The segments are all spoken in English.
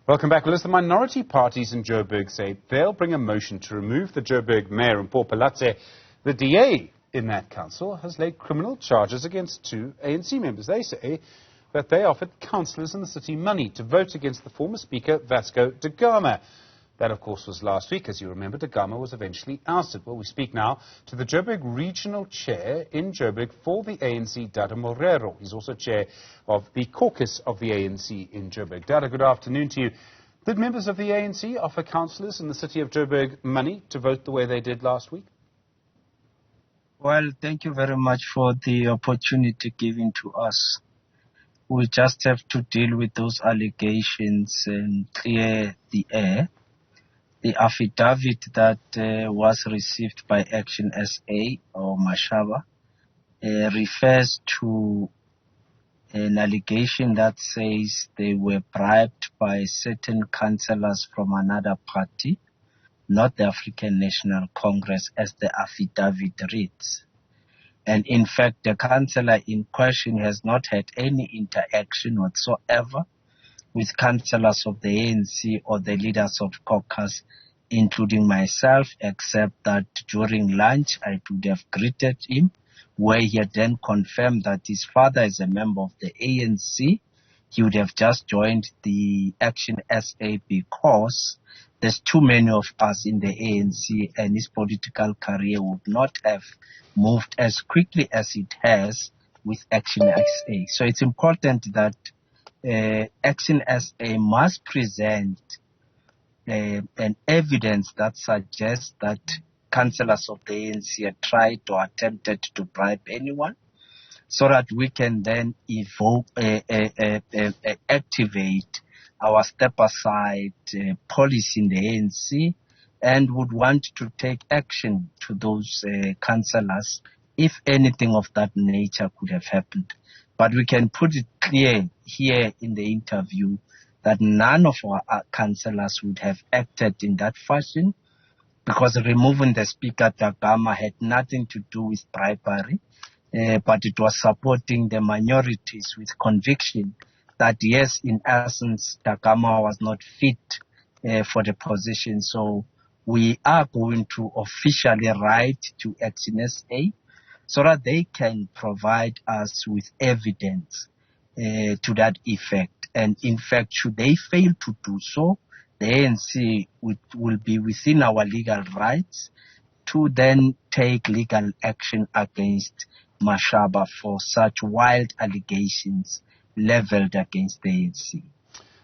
Welcome back. Well, as the minority parties in Joburg say they'll bring a motion to remove the Joburg mayor, Mpho Phalatse, the DA in that council has laid criminal charges against 2 ANC members. They say that they offered councillors in the city money to vote against the former speaker, Vasco de Gama. That, of course, was last week. As you remember, de Gama was eventually ousted. Well, we speak now to the Joburg Regional Chair in Joburg for the ANC, Dada Morero. He's also chair of the Caucus of the ANC in Joburg. Dada, good afternoon to you. Did members of the ANC offer councillors in the City of Joburg money to vote the way they did last week? Well, thank you very much for the opportunity given to us. We just have to deal with those allegations and clear the air. The affidavit that was received by Action SA or Mashaba refers to an allegation that says they were bribed by certain councillors from another party, not the African National Congress, as the affidavit reads. And in fact, the councillor in question has not had any interaction whatsoever with councillors of the ANC or the leaders of Caucus, including myself, except that during lunch I would have greeted him, where he had then confirmed that his father is a member of the ANC. He would have just joined the Action SA because there's too many of us in the ANC and his political career would not have moved as quickly as it has with Action SA. So it's important that Action SA must present an evidence that suggests that councillors of the ANC had tried or attempted to bribe anyone, so that we can then activate our step-aside policy in the ANC and would want to take action to those councillors if anything of that nature could have happened. But we can put it clear here in the interview that none of our councillors would have acted in that fashion, because removing the speaker, Gama, had nothing to do with bribery, but it was supporting the minorities with conviction that yes, in essence, Gama was not fit for the position. So we are going to officially write to Action SA so that they can provide us with evidence to that effect. And in fact, should they fail to do so, the ANC will be within our legal rights to then take legal action against Mashaba for such wild allegations leveled against the ANC.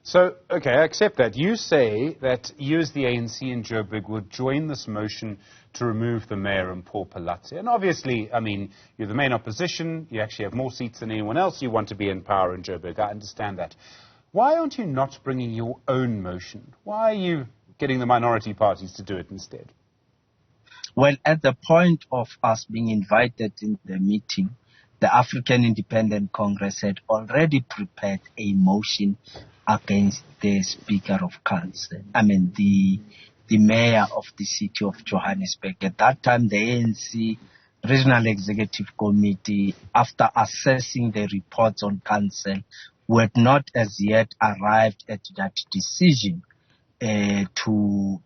So, okay, I accept that. You say that you as the ANC in Joburg would join this motion to remove the mayor, Mpho Phalatse. And obviously, I mean, you're the main opposition. You actually have more seats than anyone else. You want to be in power in Joburg. I understand that. Why aren't you not bringing your own motion? Why are you getting the minority parties to do it instead? Well, at the point of us being invited in the meeting, the African Independent Congress had already prepared a motion against the Speaker of Council. The Mayor of the City of Johannesburg. At that time, the ANC Regional Executive Committee, after assessing the reports on Council, who had not as yet arrived at that decision to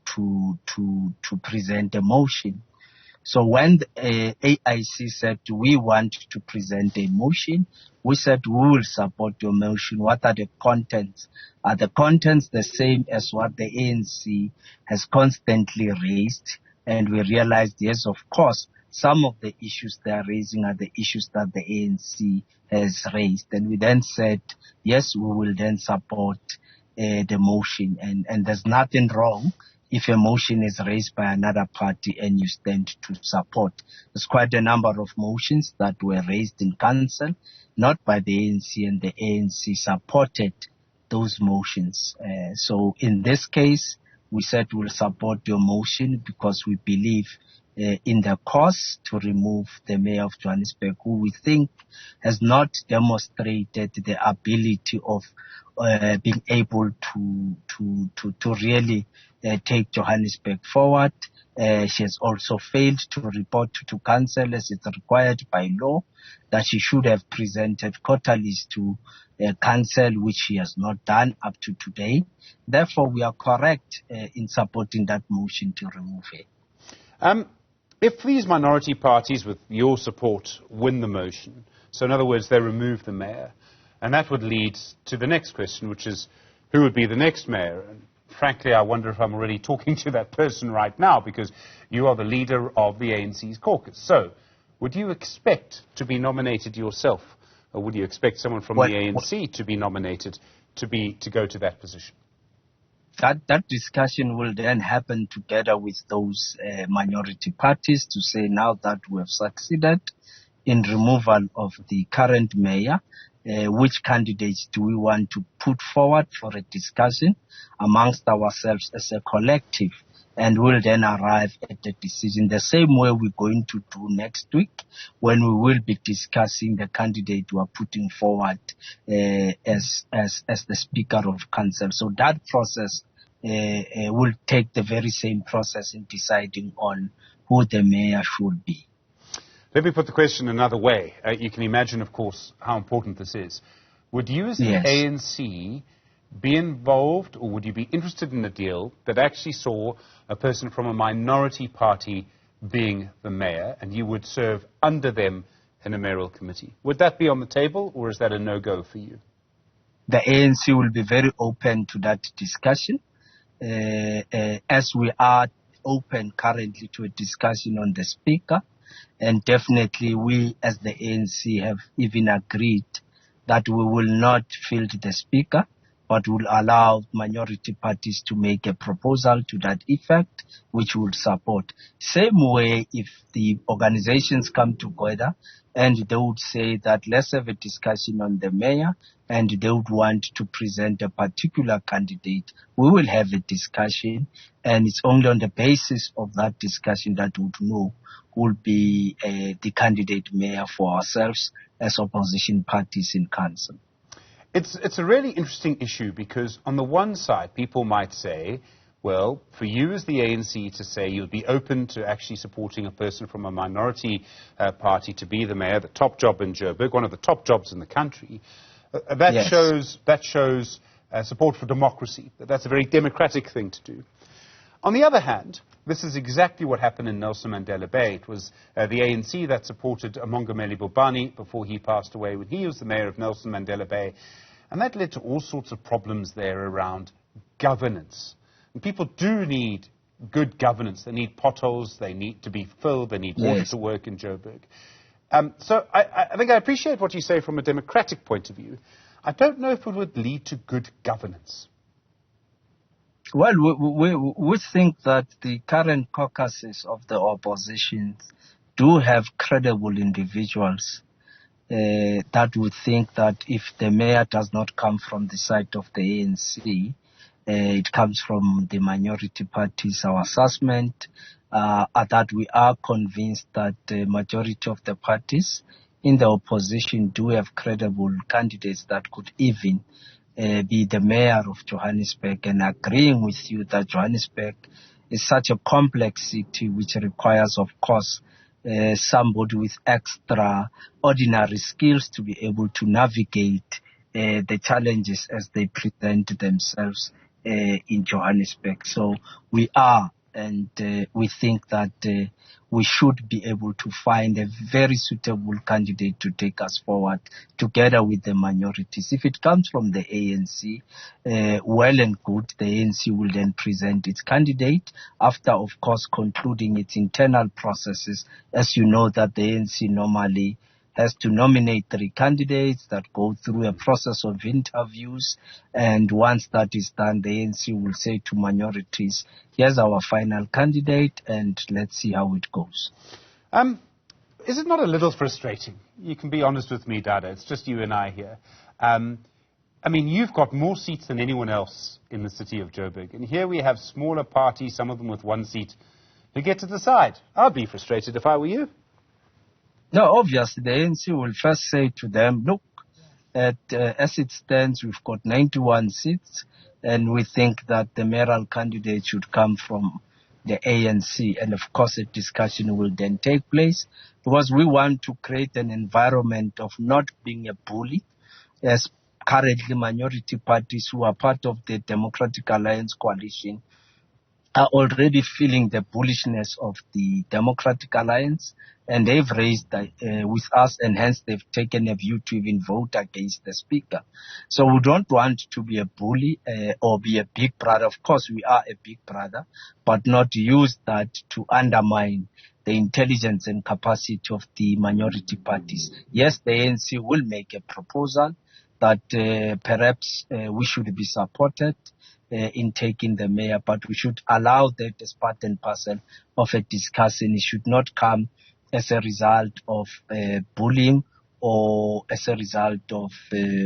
present a motion. So when the AIC said we want to present a motion, we said we will support your motion. What are the contents? Are the contents the same as what the ANC has constantly raised? And we realized, yes, of course, some of the issues they are raising are the issues that the ANC has raised. And we then said, yes, we will then support the motion. And there's nothing wrong if a motion is raised by another party and you stand to support. There's quite a number of motions that were raised in council, not by the ANC, and the ANC supported those motions. So in this case, we said we'll support your motion because we believe in the cause to remove the mayor of Johannesburg, who we think has not demonstrated the ability of being able to really take Johannesburg forward. She has also failed to report to council as it's required by law, that she should have presented quarterlies to council, which she has not done up to today. Therefore, we are correct in supporting that motion to remove her. If these minority parties, with your support, win the motion, so in other words, they remove the mayor, and that would lead to the next question, which is, who would be the next mayor? And frankly, I wonder if I'm already talking to that person right now, because you are the leader of the ANC's caucus. So, would you expect to be nominated yourself, or would you expect someone from the ANC to be nominated to go to that position? That discussion will then happen together with those minority parties to say, now that we have succeeded in removal of the current mayor, which candidates do we want to put forward for a discussion amongst ourselves as a collective, and we'll then arrive at the decision the same way we're going to do next week, when we will be discussing the candidate we are putting forward as the Speaker of Council. So that process will take the very same process in deciding on who the mayor should be. Let me put the question another way. You can imagine, of course, how important this is. Would you as the ANC be involved, or would you be interested in a deal that actually saw a person from a minority party being the mayor, and you would serve under them in a mayoral committee? Would that be on the table, or is that a no-go for you? The ANC will be very open to that discussion, as we are open currently to a discussion on the Speaker. And definitely we as the ANC have even agreed that we will not field the Speaker, but will allow minority parties to make a proposal to that effect, which we will support. Same way, if the organizations come together and they would say that let's have a discussion on the mayor, and they would want to present a particular candidate, we will have a discussion, and it's only on the basis of that discussion that we would know who will be the candidate mayor for ourselves as opposition parties in council. It's a really interesting issue, because on the one side, people might say, well, for you as the ANC to say you'll be open to actually supporting a person from a minority party to be the mayor, the top job in Joburg, one of the top jobs in the country, that shows support for democracy. That's a very democratic thing to do. On the other hand, this is exactly what happened in Nelson Mandela Bay. It was the ANC that supported Mongameli Bobani before he passed away, when he was the mayor of Nelson Mandela Bay. And that led to all sorts of problems there around governance. And people do need good governance. They need potholes, they need to be filled, they need water to work in Joburg. So I think I appreciate what you say from a democratic point of view. I don't know if it would lead to good governance. Well, we think that the current caucuses of the opposition do have credible individuals that would think that if the mayor does not come from the side of the ANC, it comes from the minority parties. Our assessment that we are convinced that the majority of the parties in the opposition do have credible candidates that could even be the mayor of Johannesburg, and agreeing with you that Johannesburg is such a complex city which requires, of course, somebody with extraordinary skills to be able to navigate the challenges as they present themselves in Johannesburg. So we are, and we think that we should be able to find a very suitable candidate to take us forward together with the minorities. If it comes from the ANC, well and good, the ANC will then present its candidate after, of course, concluding its internal processes. As you know, that the ANC normally has to nominate 3 candidates that go through a process of interviews, and once that is done, the ANC will say to minorities, here's our final candidate, and let's see how it goes. Is it not a little frustrating? You can be honest with me, Dada. It's just you and I here. I mean, you've got more seats than anyone else in the city of Joburg, and here we have smaller parties, some of them with 1 seat, who get to decide. I'd be frustrated if I were you. No, obviously, the ANC will first say to them, look, As it stands, we've got 91 seats, and we think that the mayoral candidate should come from the ANC, and of course a discussion will then take place, because we want to create an environment of not being a bully, as currently minority parties who are part of the Democratic Alliance coalition are already feeling the bullishness of the Democratic Alliance, and they've raised with us, and hence they've taken a view to even vote against the speaker. So we don't want to be a bully or be a big brother. Of course, we are a big brother, but not use that to undermine the intelligence and capacity of the minority parties. Yes, the ANC will make a proposal that perhaps we should be supported in taking the mayor, but we should allow that as part and parcel of a discussion. It should not come as a result of bullying or as a result of that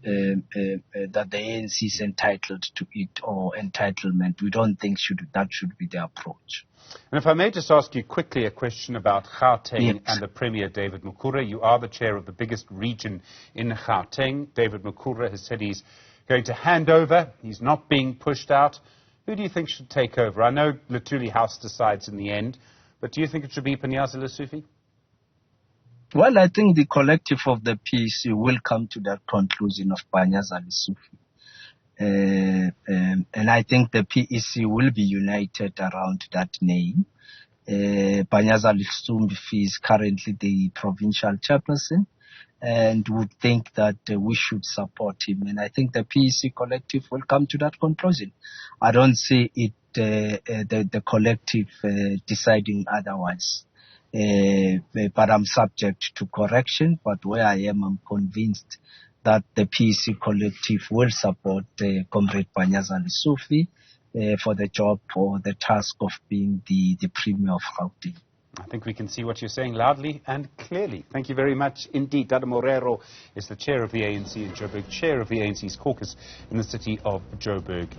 the ANC is entitled to it or entitlement. We don't think that should be the approach. And if I may just ask you quickly a question about Gauteng and the Premier, David Mukura. You are the chair of the biggest region in Gauteng. David Mukura has said he's going to hand over. He's not being pushed out. Who do you think should take over? I know Luthuli House decides in the end, but do you think it should be Panyaza Lesufi? Well, I think the collective of the PEC will come to that conclusion of Panyaza Lesufi. And I think the PEC will be united around that name. Panyaza Lesufi is currently the provincial chairperson, and would think that we should support him. And I think the PEC collective will come to that conclusion. I don't see it, the collective deciding otherwise. But I'm subject to correction. But where I am, I'm convinced that the PEC collective will support Comrade Panyaza Lesufi for the job or the task of being the Premier of Gauteng. I think we can see what you're saying loudly and clearly. Thank you very much indeed. Dada Morero is the chair of the ANC in Joburg, chair of the ANC's caucus in the city of Joburg.